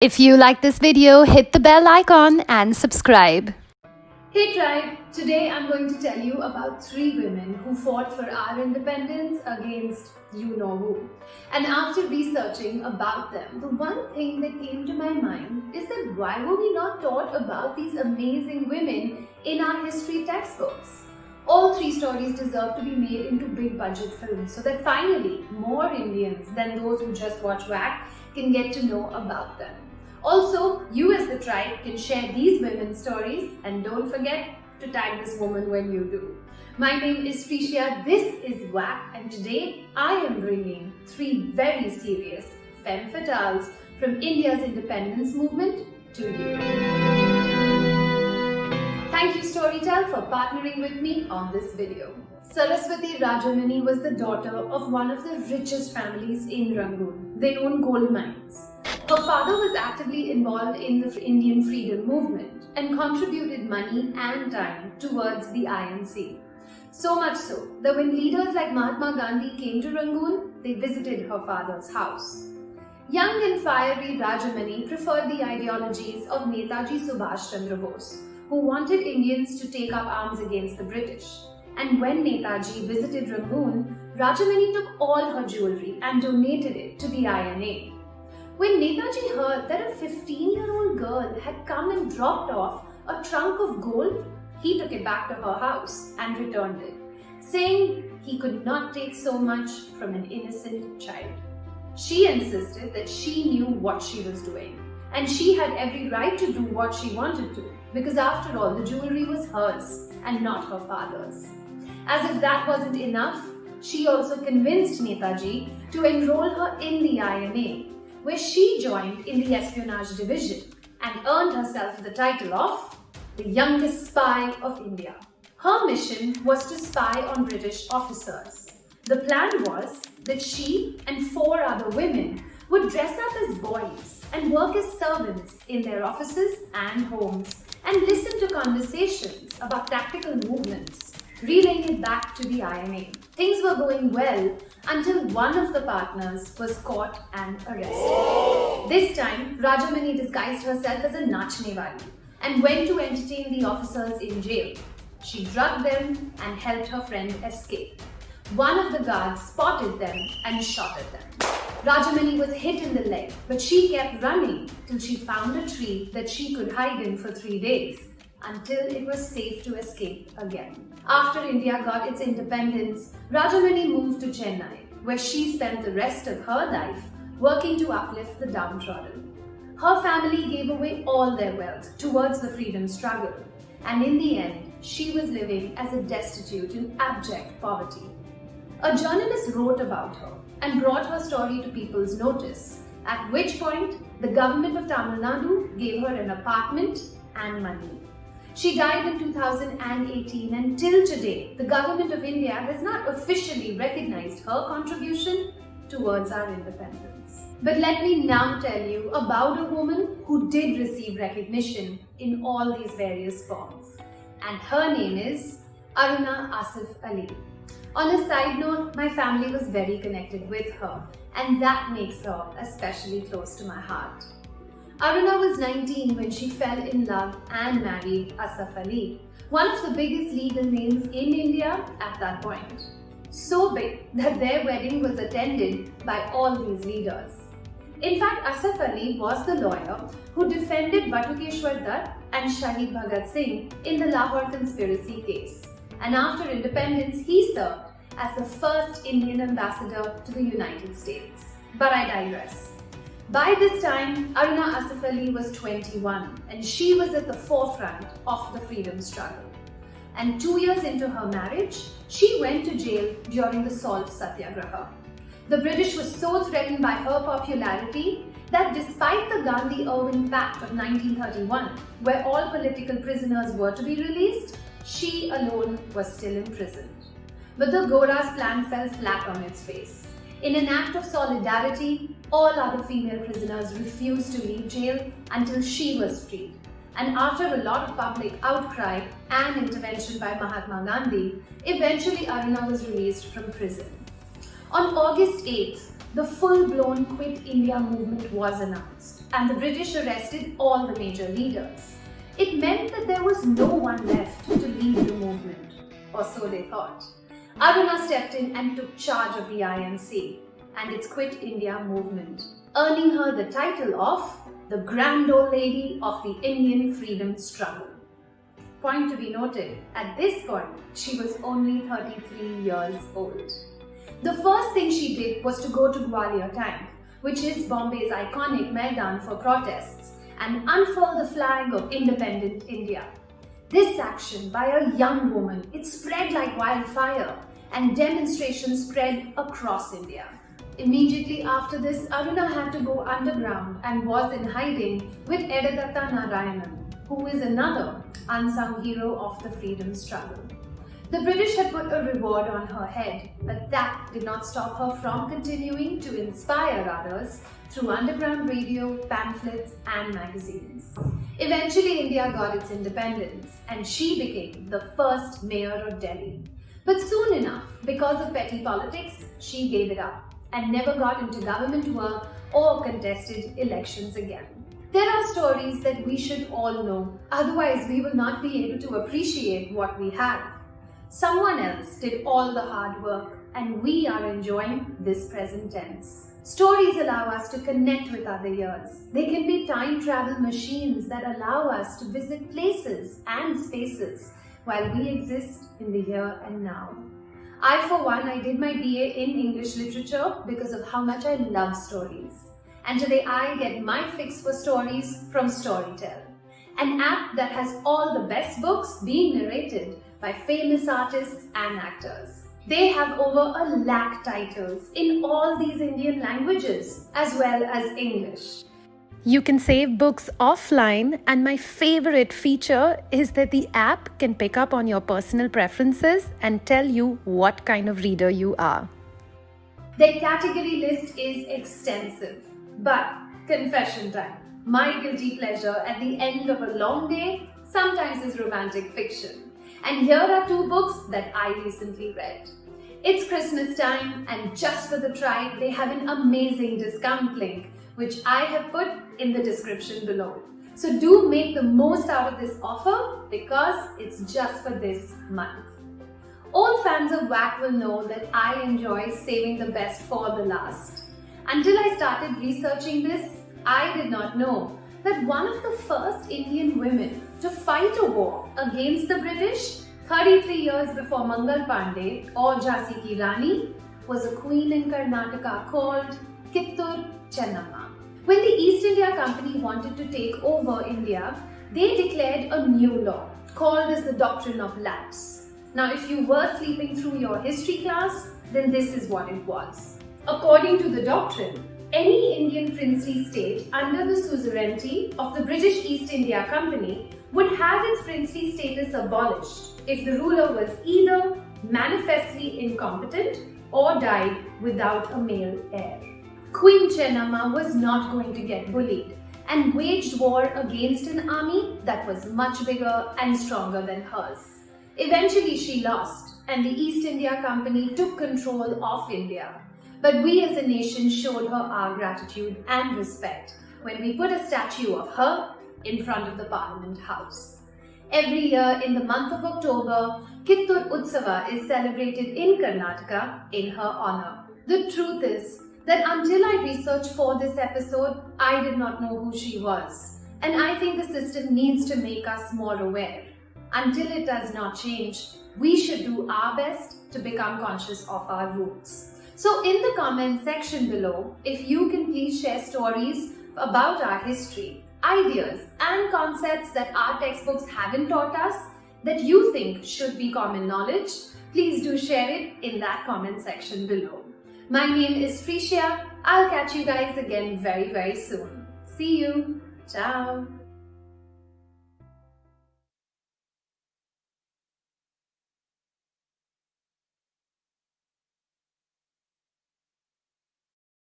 If you like this video, hit the bell icon and subscribe. Hey tribe, today I'm going to tell you about 3 women who fought for our independence against you know who. And after researching about them, the one thing that came to my mind is that why were we not taught about these amazing women in our history textbooks? All 3 stories deserve to be made into big budget films so that finally more Indians than those who just watch WAC can get to know about them. Also, you as the tribe can share these women's stories and don't forget to tag this woman when you do. My name is Tricia, this is WAC, and today I am bringing 3 very serious femme fatales from India's independence movement to you. Thank you Storytel for partnering with me on this video. Saraswati Rajamani was the daughter of one of the richest families in Rangoon. They own gold mines. Her father was actively involved in the Indian freedom movement and contributed money and time towards the INC. So much so that when leaders like Mahatma Gandhi came to Rangoon, they visited her father's house. Young and fiery Rajamani preferred the ideologies of Netaji Subhash Chandra Bose, who wanted Indians to take up arms against the British. And when Netaji visited Rangoon, Rajamani took all her jewelry and donated it to the INA. When Netaji heard that a 15-year-old girl had come and dropped off a trunk of gold, he took it back to her house and returned it, saying he could not take so much from an innocent child. She insisted that she knew what she was doing, and she had every right to do what she wanted to, because after all, the jewelry was hers and not her father's. As if that wasn't enough, she also convinced Netaji to enroll her in the INA, where she joined in the espionage division and earned herself the title of the youngest spy of India. Her mission was to spy on British officers. The plan was that she and 4 other women would dress up as boys and work as servants in their offices and homes and listen to conversations about tactical movements, relaying it back to the INA. Things were going well until one of the partners was caught and arrested. This time, Rajamani disguised herself as a nachnewali and went to entertain the officers in jail. She drugged them and helped her friend escape. One of the guards spotted them and shot at them. Rajamani was hit in the leg, but she kept running till she found a tree that she could hide in for 3 days, until it was safe to escape again. After India got its independence, Rajamani moved to Chennai, where she spent the rest of her life working to uplift the downtrodden. Her family gave away all their wealth towards the freedom struggle, and in the end, she was living as a destitute in abject poverty. A journalist wrote about her and brought her story to people's notice, at which point the government of Tamil Nadu gave her an apartment and money. She died in 2018, and till today, the government of India has not officially recognized her contribution towards our independence. But let me now tell you about a woman who did receive recognition in all these various forms. And her name is Aruna Asif Ali. On a side note, my family was very connected with her, and that makes her especially close to my heart. Aruna was 19 when she fell in love and married Asif Ali, one of the biggest legal names in India at that point. So big that their wedding was attended by all these leaders. In fact, Asif Ali was the lawyer who defended Batukeshwar Dutt and Shahid Bhagat Singh in the Lahore conspiracy case. And after independence, he served as the first Indian ambassador to the United States. But I digress. By this time, Aruna Asif Ali was 21 and she was at the forefront of the freedom struggle. And 2 years into her marriage, she went to jail during the Salt Satyagraha. The British were so threatened by her popularity that despite the Gandhi-Irwin Pact of 1931, where all political prisoners were to be released, she alone was still imprisoned. But the Gora's plan fell flat on its face. In an act of solidarity, all other female prisoners refused to leave jail until she was freed. And after a lot of public outcry and intervention by Mahatma Gandhi, eventually Aruna was released from prison. On August 8th, the full-blown Quit India movement was announced, and the British arrested all the major leaders. It meant that there was no one left to lead the movement, or so they thought. Aruna stepped in and took charge of the INC and its Quit India movement, earning her the title of the Grand Old Lady of the Indian freedom struggle. Point to be noted, at this point, she was only 33 years old. The first thing she did was to go to Gwalior Tank, which is Bombay's iconic Maidan for protests, and unfurl the flag of independent India. This action by a young woman, it spread like wildfire, and demonstrations spread across India. Immediately after this, Aruna had to go underground and was in hiding with Edadatta Narayanan, who is another unsung hero of the freedom struggle. The British had put a reward on her head, but that did not stop her from continuing to inspire others through underground radio, pamphlets and magazines. Eventually, India got its independence and she became the first mayor of Delhi. But soon enough, because of petty politics, she gave it up and never got into government work or contested elections again. There are stories that we should all know, otherwise we will not be able to appreciate what we have. Someone else did all the hard work and we are enjoying this present tense. Stories allow us to connect with other years. They can be time travel machines that allow us to visit places and spaces while we exist in the here and now. I, for one, I did my BA in English literature because of how much I love stories. And today I get my fix for stories from Storytel, an app that has all the best books being narrated by famous artists and actors. They have over 1 lakh titles in all these Indian languages as well as English. You can save books offline, and my favorite feature is that the app can pick up on your personal preferences and tell you what kind of reader you are. Their category list is extensive, but confession time. My guilty pleasure at the end of a long day sometimes is romantic fiction. And here are 2 books that I recently read. It's Christmas time, and just for the tribe, they have an amazing discount link, which I have put in the description below. So do make the most out of this offer because it's just for this month. Old fans of WAC will know that I enjoy saving the best for the last. Until I started researching this, I did not know that one of the first Indian women to fight a war against the British 33 years before Mangal Pandey or Jhansi Ki Rani was a queen in Karnataka called Kittur Chennamma. When the East India Company wanted to take over India, they declared a new law called as the Doctrine of Lapse. Now, if you were sleeping through your history class, then this is what it was. According to the doctrine, any Indian princely state under the suzerainty of the British East India Company would have its princely status abolished if the ruler was either manifestly incompetent or died without a male heir. Queen Chennamma was not going to get bullied and waged war against an army that was much bigger and stronger than hers. Eventually she lost and the East India Company took control of India. But we as a nation showed her our gratitude and respect when we put a statue of her in front of the Parliament House. Every year in the month of October, Kittur Utsava is celebrated in Karnataka in her honor. The truth is that until I researched for this episode, I did not know who she was. And I think the system needs to make us more aware. Until it does not change, we should do our best to become conscious of our roots. So in the comment section below, if you can please share stories about our history, ideas and concepts that our textbooks haven't taught us that you think should be common knowledge, please do share it in that comment section below. My name is Freesia. I'll catch you guys again very soon. See you. Ciao.